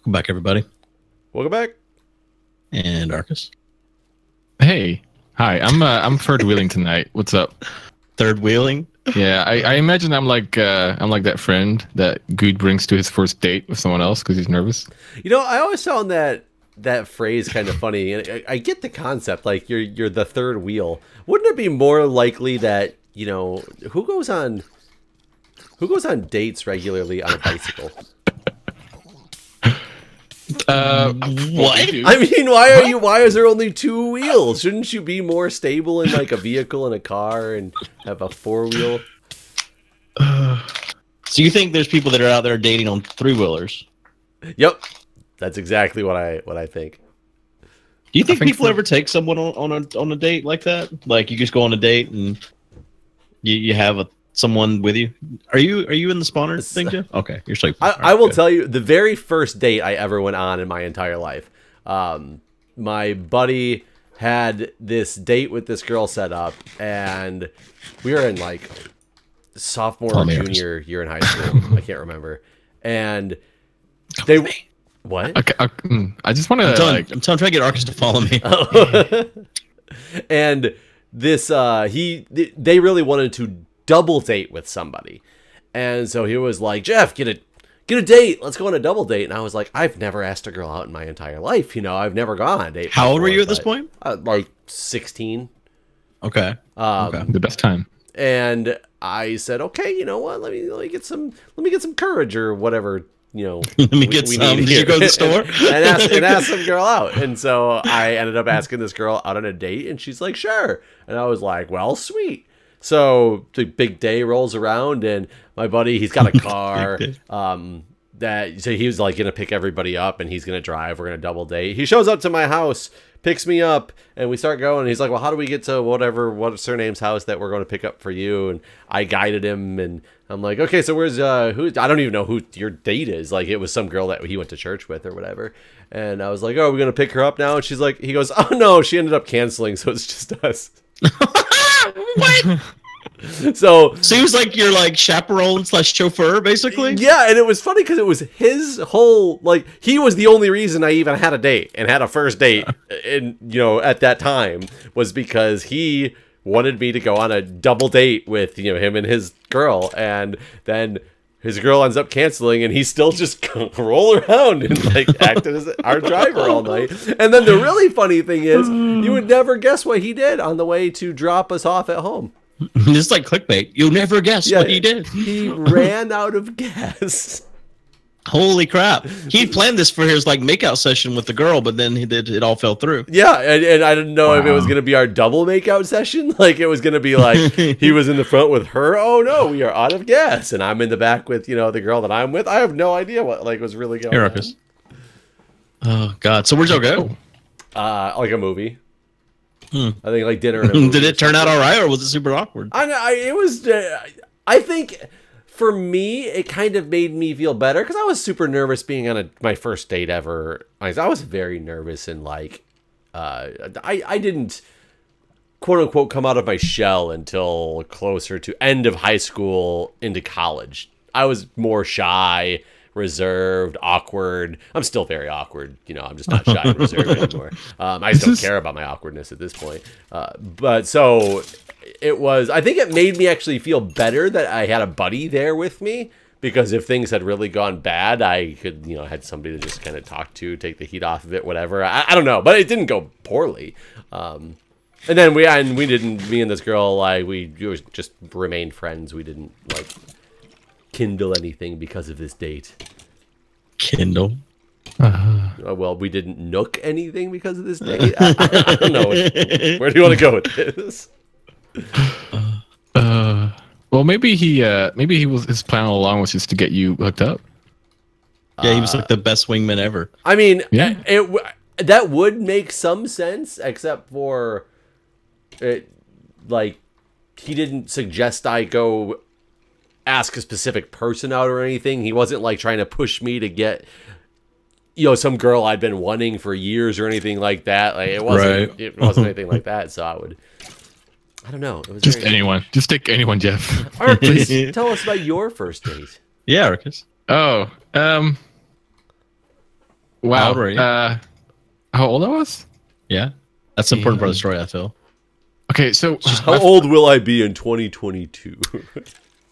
Welcome back, everybody. Welcome back. And Arcus. Hey, hi. I'm third wheeling tonight. What's up? Third wheeling. Yeah, I imagine I'm like that friend that Guude brings to his first date with someone else because he's nervous. You know, I always found that phrase kind of funny, and I get the concept. Like you're the third wheel. Wouldn't it be more likely that who goes on dates regularly on a bicycle? What? I mean, why is there only two wheels? Shouldn't you be more stable in like a vehicle and a car and have a four-wheel? So you think there's people that are out there dating on three-wheelers? Yep, that's exactly what I think. Do you think people ever take someone on a date like that? Like you just go on a date and you have someone with you? Are you in the spawner thing, Jeff? Okay, you're safe. I will tell you, the very first date I ever went on in my entire life, my buddy had this date with this girl set up, and we were in like sophomore or junior year in high school. I can't remember. And what? Okay, I just want to. I'm trying to get Arcus to follow me. And this, they really wanted to double date with somebody, and so he was like, Jeff, get a date, let's go on a double date. And I was like, I've never asked a girl out in my entire life, I've never gone on a date. How old were you at this point? Like 16. Okay. Okay. The best time. And I said, okay, you know what, let me get some courage or whatever. Let me get some. Did you go to the store and ask some girl out? And so I ended up asking this girl out on a date, and she's like, sure. And I was like, well, sweet. So the big day rolls around, and my buddy, he's got a car. So he was like gonna pick everybody up, and he's gonna drive. We're gonna double date. He shows up to my house, picks me up, and we start going. And he's like, well, how do we get to what surname's house that we're going to pick up for you? And I guided him, and I'm like, okay, so where's who? I don't even know who your date is. Like, it was some girl that he went to church with or whatever. And I was like, oh, we're gonna pick her up now. And she's like, he goes, oh no, she ended up canceling, so it's just us. What? So he was like your chaperone / chauffeur, basically. Yeah, and it was funny because it was his whole he was the only reason I even had a date and had a first date, and at that time was because he wanted me to go on a double date with him and his girl, and then his girl ends up canceling, and he still just roll around and acted as our driver all night. And then the really funny thing is, you would never guess what he did on the way to drop us off at home. It's like clickbait. You'll never guess what he did. He ran out of gas. Holy crap! He planned this for his makeout session with the girl, but then it all fell through. Yeah, and I didn't know if it was gonna be our double makeout session. Like it was gonna be he was in the front with her. Oh no, we are out of gas, and I'm in the back with the girl that I'm with. I have no idea what was really going on. Oh God! So where'd y'all go? Like a movie. I think dinner. And a movie. Did it turn out all right, or was it super awkward? It was. I think. For me, it kind of made me feel better because I was super nervous being on my first date ever. I was very nervous and I didn't quote unquote come out of my shell until closer to end of high school into college. I was more shy, reserved, awkward. I'm still very awkward. I'm just not shy and reserved anymore. I just don't care about my awkwardness at this point. But so... I think it made me actually feel better that I had a buddy there with me, because if things had really gone bad, I could, had somebody to just kind of talk to, take the heat off of it, whatever. I don't know, but it didn't go poorly. And then me and this girl, we just remained friends. We didn't kindle anything because of this date. Kindle? Well, we didn't nook anything because of this date. I don't know. Where do you want to go with this? Well, maybe his plan all along was just to get you hooked up. Yeah, he was the best wingman ever. I mean, yeah. That would make some sense, except for it. He didn't suggest I go ask a specific person out or anything. He wasn't trying to push me to get some girl I'd been wanting for years or anything like that. It wasn't. Right. It wasn't anything like that. So I don't know. It was just anyone. Just take anyone, Jeff. Arcus, tell us about your first date. Yeah, Arcus. Oh, Wow. How old were you? How old I was? Yeah. That's the important part of the story, I feel. Okay, so How old will I be in 2022?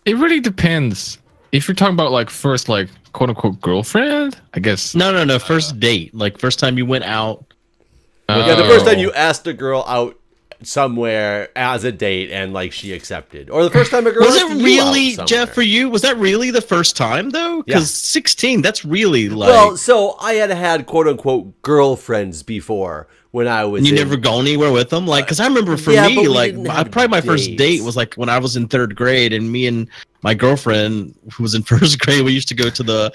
it really depends. If you're talking about like first like quote unquote girlfriend, I guess. No. First date. Like first time you went out. Yeah, the first time you asked a girl out somewhere as a date and like she accepted, or the first time a girl Was asked it you really, out Jeff, for you? Was that really the first time though? Because 16, that's really like. Well, so I had quote unquote girlfriends before when I was. And you never go anywhere with them, like, because I remember for me, like, probably my first date was like when I was in 3rd grade, and me and my girlfriend who was in 1st grade, we used to go to the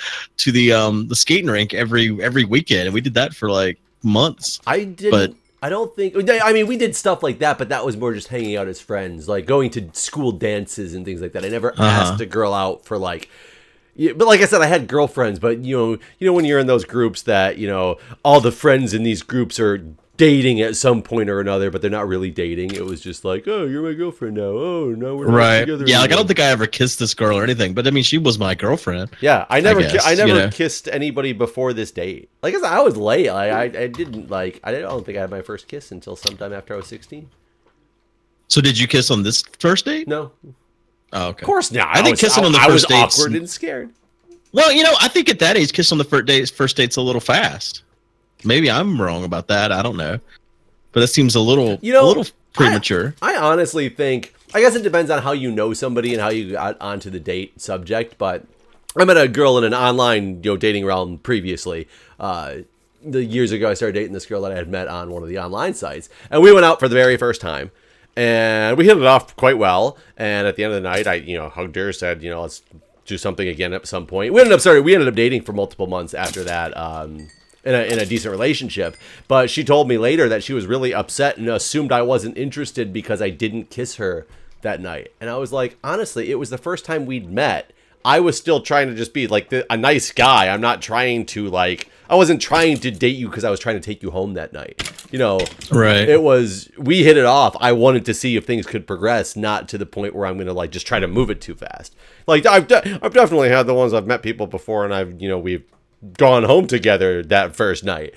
skating rink every weekend, and we did that for like months. I didn't. But I don't think. I mean, we did stuff like that, but that was more just hanging out as friends, like going to school dances and things like that. I never asked a girl out for like. Yeah, but like I said, I had girlfriends. But you know, when you're in those groups that all the friends in these groups are dating at some point or another, but they're not really dating. It was just like, oh, you're my girlfriend now. Oh, no, we're not together. Yeah, like I don't think I ever kissed this girl or anything, but I mean, she was my girlfriend. Yeah, I never kissed anybody before this date. Like I said, I was late. I didn't like. I don't think I had my first kiss until sometime after I was 16. So did you kiss on this first date? No. Oh, okay. Of course not. I think kissing on the first date awkward and scared. Well, I think at that age, kiss on the first date's a little fast. Maybe I'm wrong about that. I don't know, but it seems a little premature. I honestly think. I guess it depends on how you know somebody and how you got onto the date subject. But I met a girl in an online dating realm previously. Years ago, I started dating this girl that I had met on one of the online sites, and we went out for the very first time. And we hit it off quite well. And at the end of the night, I, hugged her, said, let's do something again at some point. We ended up dating for multiple months after that, in a decent relationship. But she told me later that she was really upset and assumed I wasn't interested because I didn't kiss her that night. And I was like, honestly, it was the first time we'd met. I was still trying to just be like a nice guy. I'm not trying to I wasn't trying to date you because I was trying to take you home that night. Right. It was, we hit it off. I wanted to see if things could progress, not to the point where I'm going to just try to move it too fast. Like I've definitely had the ones I've met people before and we've gone home together that first night.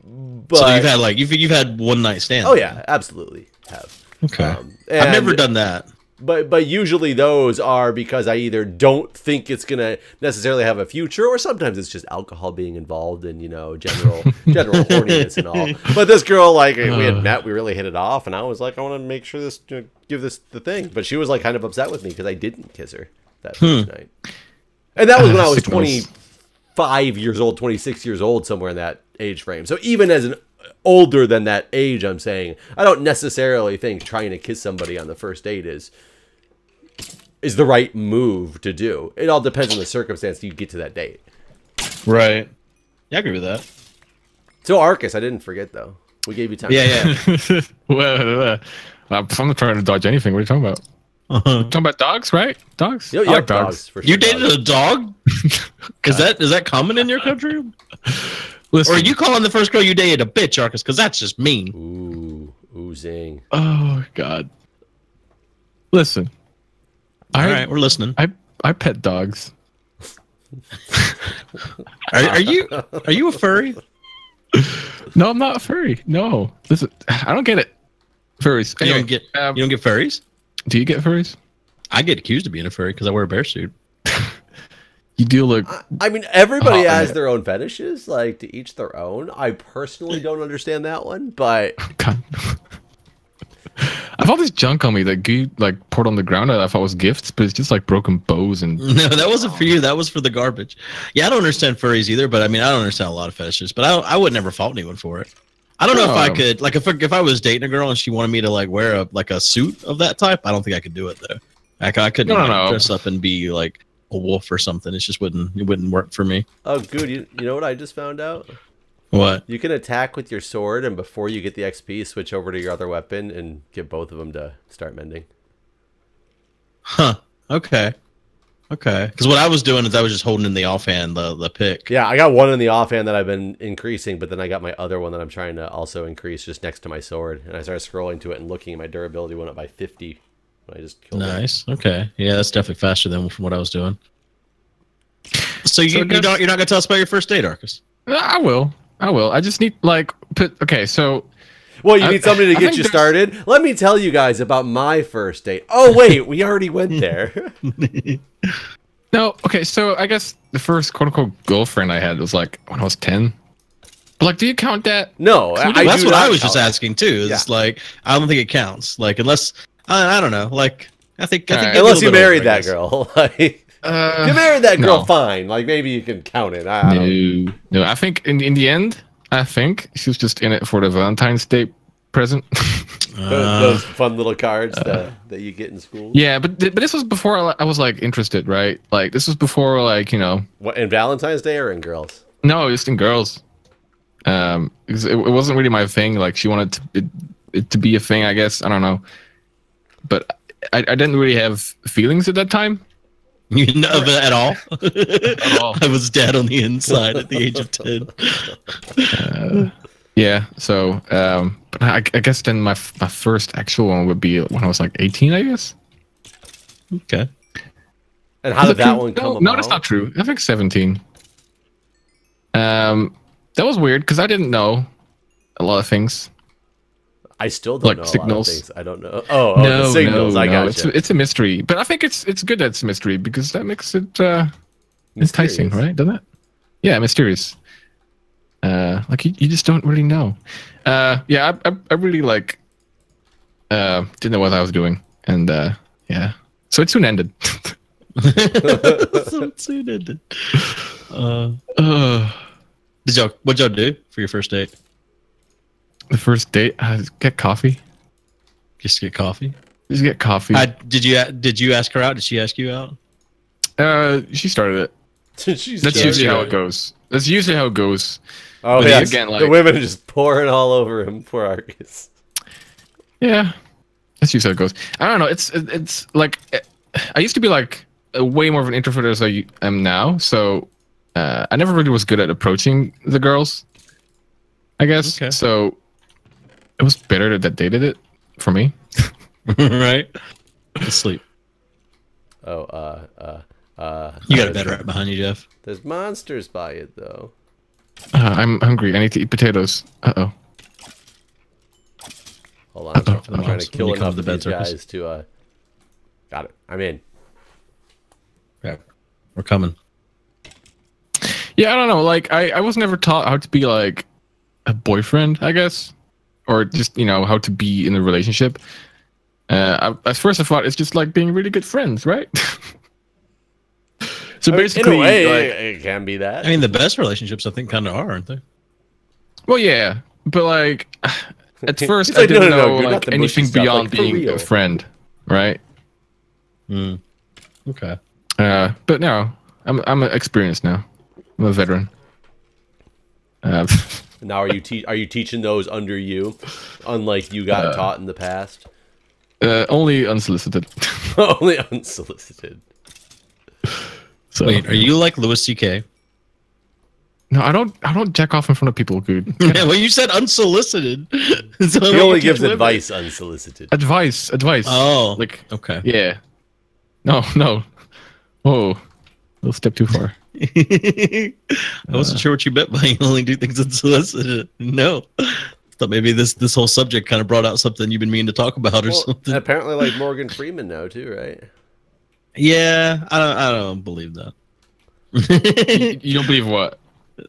But so you've had you've had one night stands. Oh yeah, absolutely have. Okay. I've never done that. But usually those are because I either don't think it's gonna necessarily have a future, or sometimes it's just alcohol being involved and general horniness and all. But this girl, we had met, we really hit it off, and I was like, I want to make sure this give this the thing. But she was kind of upset with me because I didn't kiss her that first night, and that was when I was 25 years old, 26 years old, somewhere in that age frame. So even as an older than that age, I'm saying I don't necessarily think trying to kiss somebody on the first date is the right move to do. It all depends on the circumstance you get to that date. Right. Yeah, I agree with that. So Arcus, I didn't forget though. We gave you time. Yeah. Well, I'm not trying to dodge anything. What are you talking about? You're talking about dogs, right? Dogs? Yeah, like dogs for sure. You dated a dog? Is that common in your country? Listen. Or are you calling the first girl you dated a bitch, Arcus? Because that's just mean. Ooh, zing. Oh God. Listen. All right, we're listening. I pet dogs. Are you a furry? No, I'm not a furry. No. Listen, I don't get it. Furries. You Anyway, don't get furries? Do you get furries? I get accused of being a furry because I wear a bear suit. You do look. I mean, everybody has their own fetishes, to each their own. I personally don't understand that one, but God. I've all this junk on me that Guude poured on the ground that I thought was gifts, but it's just broken bows and. No, that wasn't for you. That was for the garbage. Yeah, I don't understand furries either, but I mean, I don't understand a lot of fetishes. But I would never fault anyone for it. I don't know if I could if I was dating a girl and she wanted me to wear a suit of that type. I don't think I could do it though. I couldn't dress up and be a wolf or something. It just wouldn't work for me. Oh, good. You know what I just found out? What? You can attack with your sword, and before you get the XP, switch over to your other weapon and get both of them to start mending. Huh. Okay. Because what I was doing is I was just holding in the offhand the pick. Yeah, I got one in the offhand that I've been increasing, but then I got my other one that I'm trying to also increase just next to my sword. And I started scrolling to it and looking, and my durability went up by 50 when I just killed it. Nice. Okay. Yeah, that's definitely faster than from what I was doing. So you're not gonna tell us about your first date, Arcus? I will. I just need like okay, so Well, you need somebody to get you there's- started. Let me tell you guys about my first date. Oh wait, we already went there. No, okay, so I guess the first quote unquote girlfriend I had was like when I was 10. But like, do you count that? No, That's do what not I was count just asking too. It's like I don't think it counts. Like unless I don't know. Like I think unless you married that girl. Like, if you married that girl, no. fine. Like maybe you can count it. I don't. No, I think in the end, I think she was just in it for the Valentine's Day present. Those fun little cards that you get in school. Yeah, but this was before I was like interested, right? Like this was before like What, in Valentine's Day or in girls? No, just in girls. Because it wasn't really my thing. Like she wanted it to be a thing, I guess. I don't know, but I didn't really have feelings at that time. You know at all? At all. I was dead on the inside at the age of 10. Yeah, so but I guess then my first actual one would be when I was like 18, I guess. Okay. And how did that one come about? No, that's not true. I think 17. That was weird because I didn't know a lot of things. I still don't like know signals. a lot of things. I don't know. Oh, the signals. I got gotcha. It's a mystery, but I think it's good that it's a mystery because that makes it enticing, right? Doesn't it? Yeah, mysterious. Like you just don't really know. Yeah, I really like didn't know what I was doing, and yeah, so it soon ended. So it soon ended. What'd y'all do for your first date? The first date, get coffee. Just get coffee. Just get coffee. Did you ask her out? Did she ask you out? She started it. That's usually how it goes. That's usually how it goes. Oh but yeah, again, like, the women are just pouring all over him. Poor Arcus. Yeah, that's usually how it goes. I don't know. It's like I used to be like way more of an introvert as I am now. So I never really was good at approaching the girls, I guess. Okay. So it was better that they did it for me. Right? Sleep. Oh, you got a bed right behind you, Jeff. There's monsters by it, though. I'm hungry. I need to eat potatoes. Uh-oh. Hold on. I'm trying to kill enough of these guys to... Got it. I'm in. Yeah. We're coming. Yeah, I don't know. Like, I was never taught how to be, like, a boyfriend, I guess. Or just, how to be in a relationship. At first I thought it's just like being really good friends, right? So basically, in a way, like, it can be that. I mean, the best relationships, I think, kind of are, aren't they? Well, yeah, but like at first, I didn't know like anything beyond being a friend, right? Okay. But no, I'm experienced now. I'm a veteran. Now, are you teaching those under you, unlike you got taught in the past? Only unsolicited. Only unsolicited. So, wait, are you like Louis C.K.? No, I don't jack off in front of people, Guude. Yeah, well, you said unsolicited. So he only gives advice unsolicited. Advice. Oh, like okay. Yeah. No. Whoa, a little step too far. I wasn't sure what you meant by you only do things unsolicited. No. Thought maybe this whole subject kind of brought out something you've been meaning to talk about or something. Apparently, like Morgan Freeman now too, right? Yeah, I don't believe that. You don't believe what?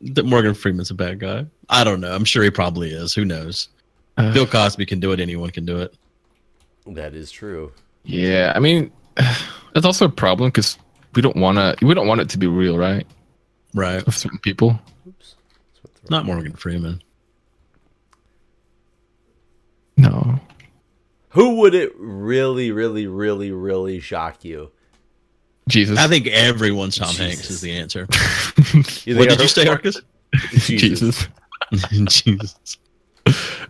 That Morgan Freeman's a bad guy. I don't know. I'm sure he probably is. Who knows? Bill Cosby can do it. Anyone can do it. That is true. Yeah, I mean, that's also a problem because we don't want it to be real, right? Right. With certain people. Oops. Not Morgan Freeman. No. Who would it really, really, really, really shock you? Jesus. I think everyone's Tom Hanks is the answer. What did you say, Arcus? Jesus. Jesus.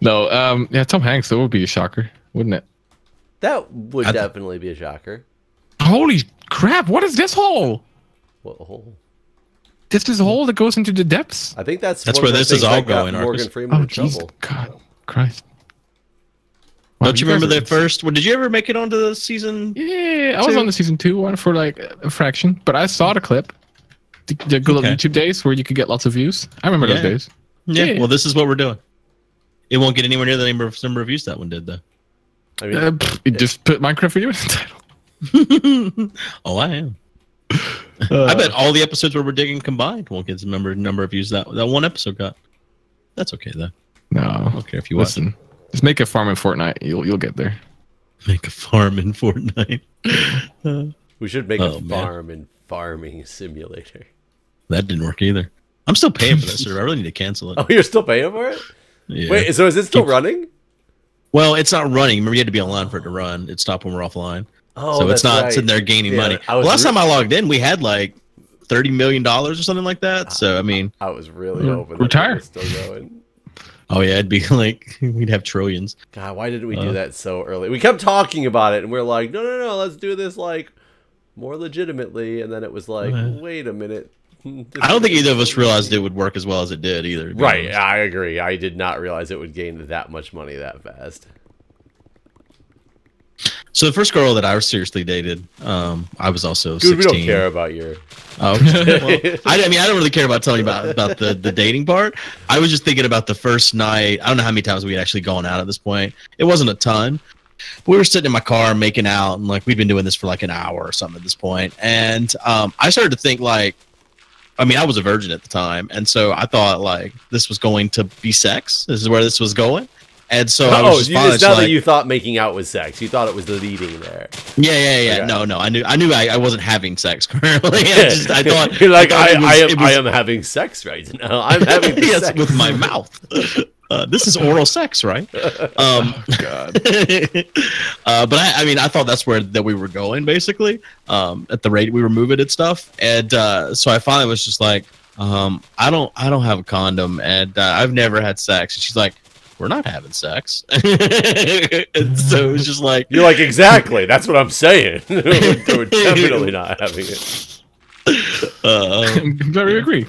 No, yeah, Tom Hanks, that would be a shocker, wouldn't it? That would definitely be a shocker. Holy crap, what is this hole? What hole? This is a hole that goes into the depths? I think that's where this is all going, Morgan Freeman in Jesus, trouble. God, Christ. Don't you remember that first? Well, did you ever make it onto the season? Yeah, I was on the season 2 one for like a fraction, but I saw the clip. The good old YouTube days where you could get lots of views. I remember those days. Yeah. Well, this is what we're doing. It won't get anywhere near the number of views that one did, though. I mean, you just put Minecraft video in the title. Oh, I am. I bet all the episodes where we're digging combined won't get the number of views that one episode got. That's okay though. No, I don't care if you listen. Just make a farm in Fortnite. You'll get there. Make a farm in Fortnite. We should make a farm in Farming Simulator. That didn't work either. I'm still paying for that server. I really need to cancel it. Oh, you're still paying for it? Yeah. Wait, so is it still running? Well, it's not running. Remember, you had to be online for it to run. It stopped when we're offline. Oh, so it's not right. sitting there gaining money. Last time I logged in, we had like $30 million or something like that. So I mean, I was really hoping retire. That was still going. Oh yeah, it'd be like we'd have trillions. God, why didn't we do that so early? We kept talking about it, and we're like, no, let's do this like more legitimately. And then it was like, wait a minute. I don't think either of us realized it would work as well as it did either. Right, I agree. I did not realize it would gain that much money that fast. So the first girl that I seriously dated, I was also Dude, 16. we don't care about your... Oh, well, I mean, I don't really care about telling you about the dating part. I was just thinking about the first night. I don't know how many times we had actually gone out at this point. It wasn't a ton. We were sitting in my car making out, and like we'd been doing this for like an hour or something at this point. And I started to think like, I mean, I was a virgin at the time, and so I thought like this was going to be sex. This is where this was going. And so I was just it's not that you thought making out was sex. You thought it was the leading there. Yeah. Okay. No. I knew I wasn't having sex currently. I thought you're like I am having sex right now. I'm having sex with my mouth. This is oral sex, right? God. But I mean, I thought that's where that we were going basically. At the rate we were moving and stuff, and so I finally was just like, I don't have a condom, and I've never had sex. And she's like, we're not having sex. And so it was just like, you're like, exactly, that's what I'm saying. We're definitely not having it. Very agree.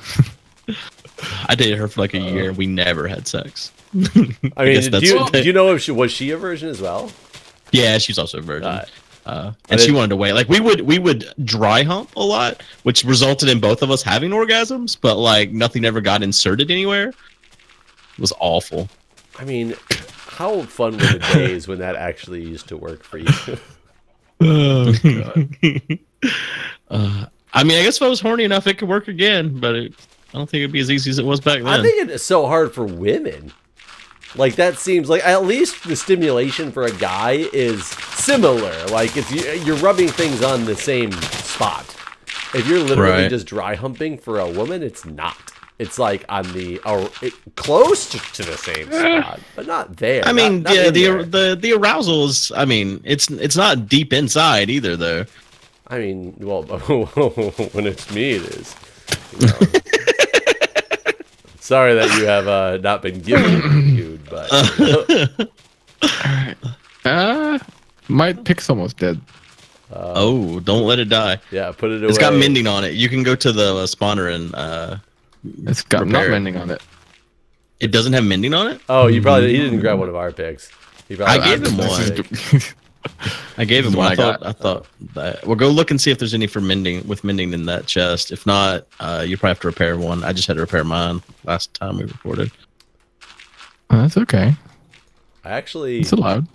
I dated her for like a year. We never had sex. I mean, do you know if was she a virgin as well? Yeah, she's also a virgin. And she wanted to wait. Like we would dry hump a lot, which resulted in both of us having orgasms, but like nothing ever got inserted anywhere. It was awful. I mean, how fun were the days when that actually used to work for you? Oh, God. I mean, I guess if I was horny enough, it could work again, but I don't think it'd be as easy as it was back then. I think it's so hard for women. Like, that seems like at least the stimulation for a guy is similar. Like, it's you're rubbing things on the same spot. If you're literally just dry humping for a woman, it's not. It's like on the close to the same spot, but not there. I mean, not the arousal is. I mean, it's not deep inside either, though. I mean, well, when it's me, it is. You know. Sorry that you have not been given dude, but. My pick's almost dead. Oh, don't let it die. Yeah, put it away. It's got mending on it. You can go to the spawner and. It's got not mending on it. It doesn't have mending on it? Oh, he didn't grab one of our picks. I gave him one. I gave him one. I thought that. Well, go look and see if there's any for mending in that chest. If not, you probably have to repair one. I just had to repair mine last time we recorded. Oh, that's okay. It's allowed.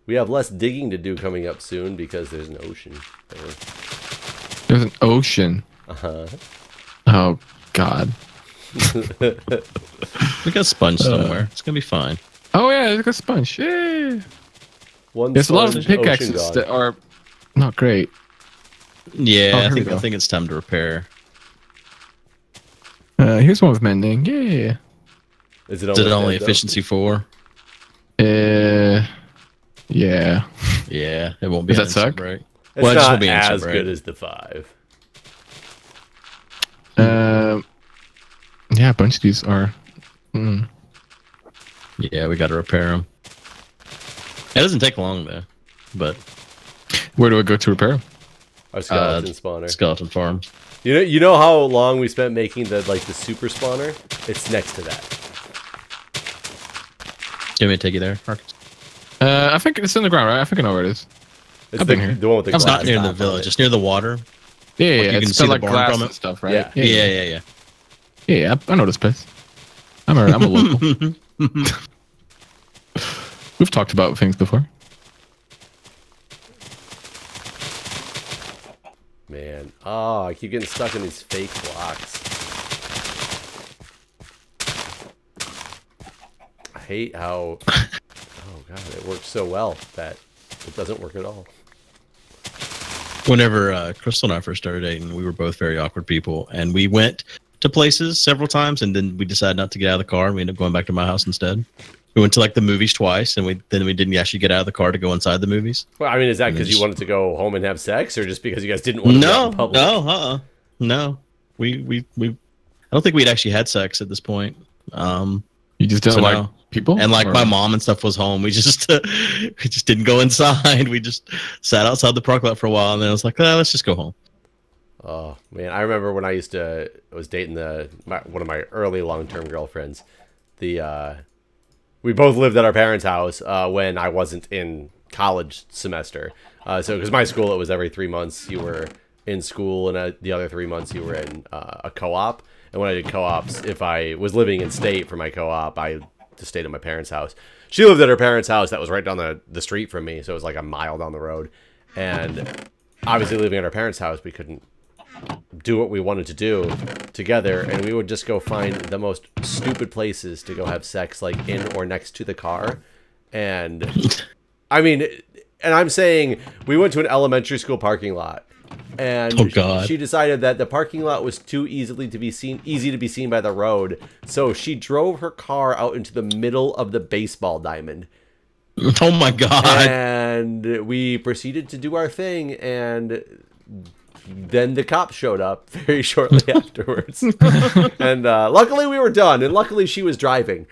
We have less digging to do coming up soon because there's an ocean there. There's an ocean. Uh-huh. Oh, God. We got a sponge somewhere. It's gonna be fine. Oh yeah, there's a sponge. Yeah. There's a lot of pickaxes that are not great. Yeah, I think it's time to repair. Here's one with mending. Yeah. Is it only efficiency 4? Yeah. Yeah, it won't be. Does that suck? It's not as good as the 5. Yeah, a bunch of these are. Yeah, we got to repair them. It doesn't take long though, but where do I go to repair them? Our skeleton spawner. Skeleton farm. You know how long we spent making the super spawner? It's next to that. Do you want me to take you there, Marcus? I think it's in the ground, right? I think I know where it is. I've been here. The one with the glass. It's not near the village. It's near the water. Yeah, Like, yeah. you can It's see the like barn glass from and it. stuff, right? Yeah. Yeah. Yeah, I know this place. I'm a local. We've talked about things before. Man, oh, I keep getting stuck in these fake blocks. I hate how, oh god, it works so well that it doesn't work at all. Whenever Crystal and I first started dating, we were both very awkward people, and we went to places several times, and then we decided not to get out of the car, and we ended up going back to my house instead. We went to like the movies twice, and we didn't actually get out of the car to go inside the movies. Well, I mean, is that because you wanted to go home and have sex, or just because you guys didn't want to go out in public? No. We I don't think we'd actually had sex at this point. You just don't like people, and like my mom and stuff was home. We just didn't go inside. We just sat outside the parking lot for a while, and then I was like, let's just go home. Oh man, I remember when I was dating one of my early long-term girlfriends. We both lived at our parents' house when I wasn't in college semester. So because my school, it was every 3 months you were in school, and the other 3 months you were in a co-op. And when I did co-ops, if I was living in state for my co-op, I just stayed at my parents' house. She lived at her parents' house that was right down the street from me, so it was like a mile down the road. And obviously living at our parents' house, we couldn't do what we wanted to do together, and we would just go find the most stupid places to go have sex, like in or next to the car. And I mean, and I'm saying we went to an elementary school parking lot, and she decided that the parking lot was too easy to be seen by the road, so she drove her car out into the middle of the baseball diamond. Oh my god. And we proceeded to do our thing, and then the cops showed up very shortly afterwards. And luckily we were done, and luckily she was driving.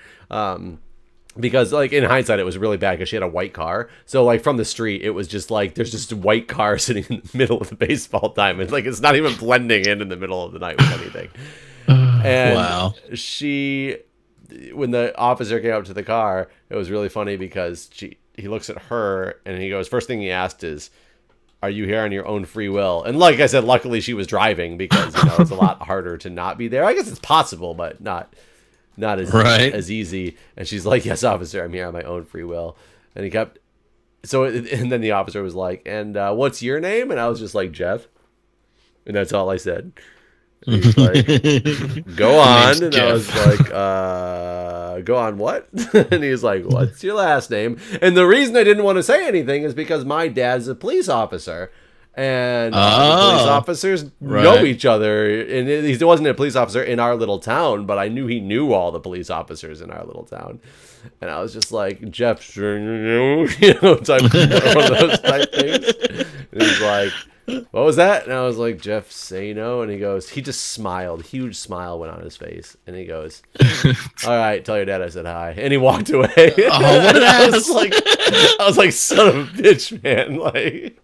Because, like, in hindsight, it was really bad because she had a white car. So, like, from the street, it was just like, there's just a white car sitting in the middle of the baseball diamond. Like, it's not even blending in the middle of the night with anything. And wow. When the officer came up to the car, it was really funny because he looks at her and he goes, first thing he asked is, are you here on your own free will? And like I said, luckily she was driving because, you know, it's a lot harder to not be there. I guess it's possible, but not as easy. And she's like, yes, officer, I'm here on my own free will. And he kept, and then the officer was like, and what's your name? And I was just like, Jeff. And that's all I said. And he was like, go on. And I was like, go on what? And he was like, what's your last name? And the reason I didn't want to say anything is because my dad's a police officer. And the police officers know each other. And he wasn't a police officer in our little town, but I knew he knew all the police officers in our little town. And I was just like, Jeff, you know, type one of those type things. And he's like, what was that? And I was like, Jeff, say no. And he just smiled. Huge smile went on his face. And he goes, all right, tell your dad I said hi. And he walked away. Oh, what an ass. I was like, son of a bitch, man. Like,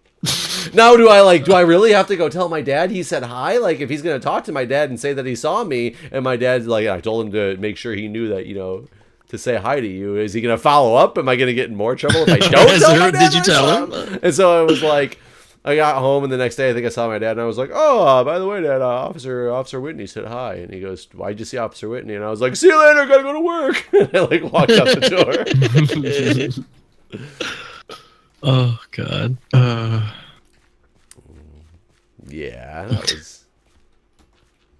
now do I really have to go tell my dad he said hi? Like, if he's going to talk to my dad and say that he saw me, and my dad's like, I told him to make sure he knew that, you know, to say hi to you. Is he going to follow up? Am I going to get in more trouble if I don't tell my dad? Did you tell him? And so I was like, I got home, and the next day I think I saw my dad, and I was like, oh, by the way, Dad, Officer Whitney said hi. And he goes, why'd you see Officer Whitney? And I was like, see you later, gotta go to work. And I like walked out the door. Oh god. Yeah, that was.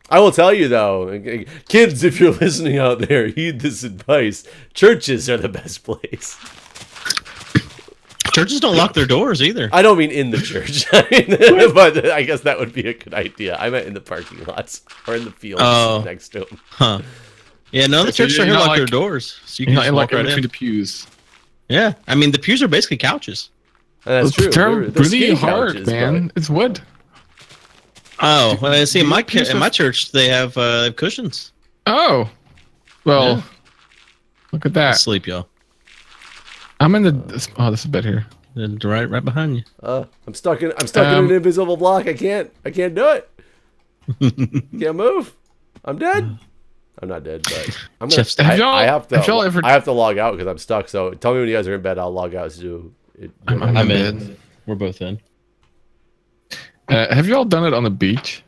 I will tell you though, kids, if you're listening out there, heed this advice. Churches are the best place. Churches don't lock their doors either. I don't mean in the church, but I guess that would be a good idea. I meant in the parking lots or in the fields next to them. Huh. Yeah, no, the churches are here lock their doors, so you can just walk right in. The pews. Yeah, I mean the pews are basically couches. That's true. They're really hard, couches, man. But... It's wood. Oh, well, I see. In my church, they have cushions. Oh, well, yeah. Look at that. Sleep, y'all. I'm in the. Oh, this is a bed here. Right behind you. I'm stuck in an invisible block. I can't do it. Can't move. I'm dead. I'm not dead, but I'm gonna. I have to log out because I'm stuck. So tell me when you guys are in bed. I'll log out. So I'm in. We're both in. Have you all done it on the beach?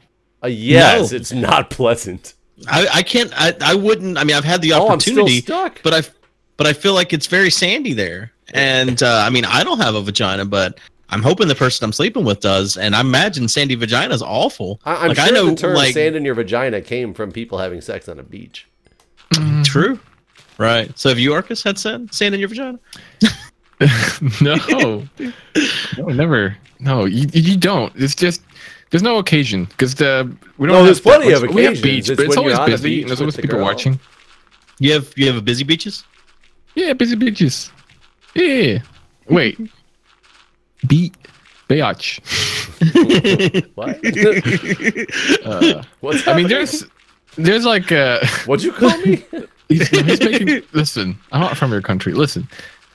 Yes, No. it's not pleasant. I can't. I wouldn't. I mean, I've had the Oh, I'm still opportunity, stuck. but I feel like it's very sandy there. And I mean, I don't have a vagina, but I'm hoping the person I'm sleeping with does. And I imagine sandy vagina is awful. I'm like, sure I know, the term like, "sand in your vagina" came from people having sex on a beach. True. Right. So have you, Arcus, had sand in your vagina? No, no, never. No, you don't. It's just there's no occasion because we don't. No, there's plenty of We have occasions. beach, It's but it's when you're always on a busy beach and there's with always the people girl. watching. You have a busy beaches? Yeah, busy beaches. Yeah. Wait. Biatch. What? What's I mean, happening? there's like What'd you call me? he's making. Listen, I'm not from your country. Listen,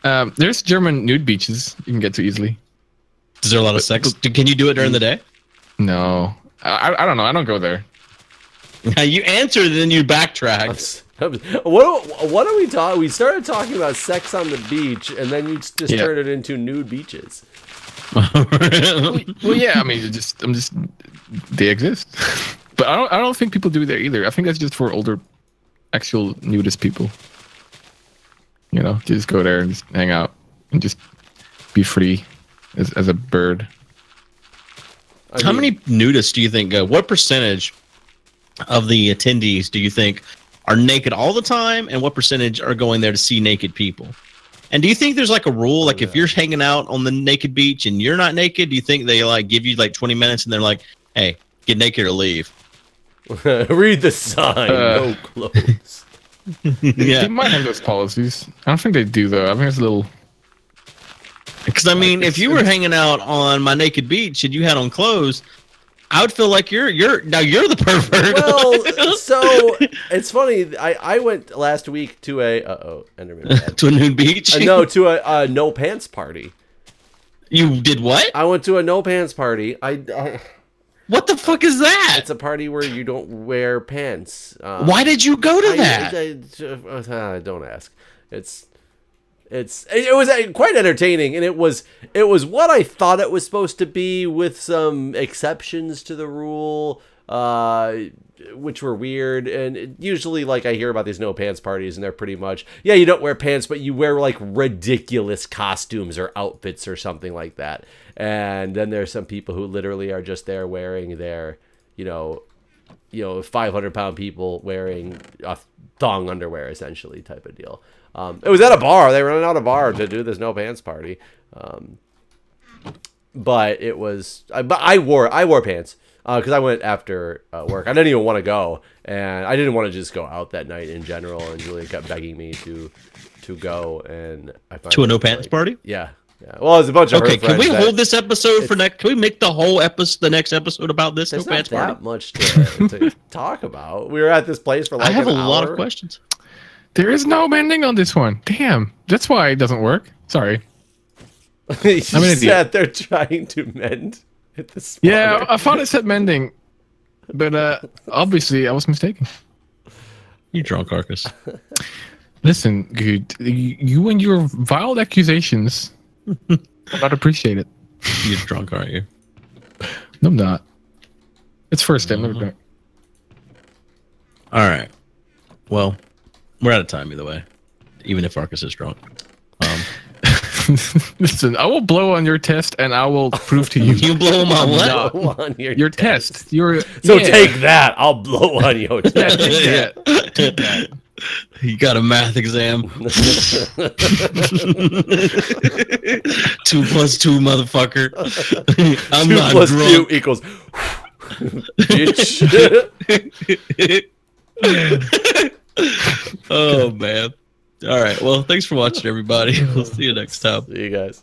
there's German nude beaches you can get to easily. Is there a lot of sex? Can you do it during the day? No, I don't know. I don't go there. You answered, then you backtracked. What are we talking? We started talking about sex on the beach, and then you just turned it into nude beaches. Well, yeah. I mean, I'm just they exist, but I don't think people do there either. I think that's just for older, actual nudist people. You know, just go there and just hang out and just be free as a bird. How many nudists do you think go? What percentage of the attendees do you think are naked all the time, and what percentage are going there to see naked people? And do you think there's like a rule, like if you're hanging out on the naked beach and you're not naked, do you think they like give you like 20 minutes and they're like, hey, get naked or leave? Read the sign, no clothes. Yeah. They might have those policies. I don't think they do though. I think it's a little. Because I mean, if you were hanging out on my naked beach and you had on clothes, I would feel like you're the pervert. Well, so it's funny. I went last week to a Enderman to a nude beach. no, to a no pants party. You did what? I went to a no pants party. What the fuck is that? It's a party where you don't wear pants. Why did you go to that? Don't ask. It was quite entertaining, and it was what I thought it was supposed to be, with some exceptions to the rule, which were weird. And usually, like, I hear about these no pants parties, and they're pretty much, yeah, you don't wear pants, but you wear like ridiculous costumes or outfits or something like that. And then there's some people who literally are just there wearing their, 500-pound people wearing a thong underwear, essentially, type of deal. It was at a bar. They rented out a bar to do this no pants party. But it was. But I wore pants because I went after work. I didn't even want to go, and I didn't want to just go out that night in general. And Julia kept begging me to go, and I finally, to a no pants party. Yeah. Well, there's a bunch of her Okay, can we friends hold this episode for next? Can we make the whole episode, the next episode, about this no There's pants not party? that much to talk about. We were at this place for like I have an a lot hour. of questions. There is no mending on this one. Damn, that's why it doesn't work. Sorry. You I'm an idiot. sat there trying to mend at the spawner. Yeah, I thought it said mending, but obviously I was mistaken. You drunk, Arcus. Listen, Guude, you and your vile accusations, I not appreciate it. You're drunk, aren't you? No, I'm not. It's first time, never drunk. All right. Well, we're out of time either way, even if Arcus is drunk. Listen, I will blow on your test, and I will prove to you. You blow him on what? Blow on Your test. So yeah. take that. I'll blow on your Yeah, test. take that. Take that. You got a math exam. 2 + 2, motherfucker. I'm 2 not plus drunk. 2 equals. Bitch. Oh man. All right. Well, thanks for watching, everybody. We'll see you next time. See you guys.